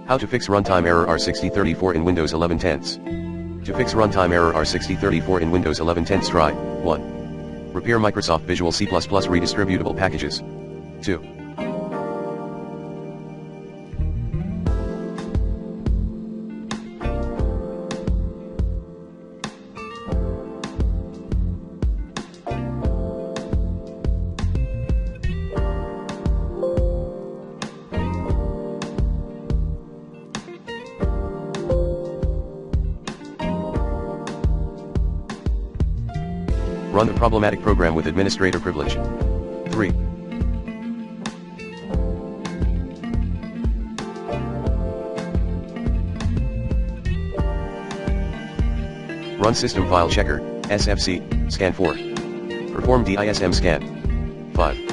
How to fix runtime error R6034 in Windows 11 tenths. To fix runtime error R6034 in Windows 11 tenths, try 1. Repair Microsoft Visual C++ redistributable packages. 2. Run the problematic program with administrator privilege. 3. Run System File Checker, SFC, scan 4. Perform DISM scan. 5.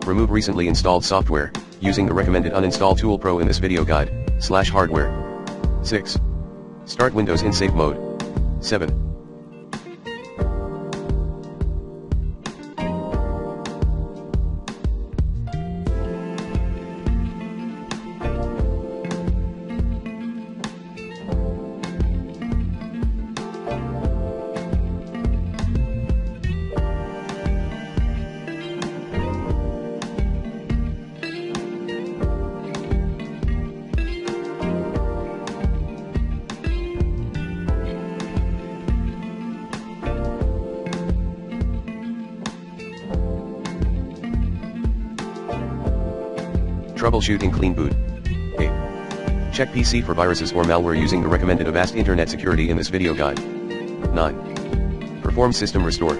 Remove recently installed software, using the recommended uninstall tool Pro in this video guide, /hardware. 6. Start Windows in safe mode. 7. Troubleshooting Clean Boot. 8. Check PC for viruses or malware using the recommended Avast Internet Security in this video guide. 9. Perform System Restore.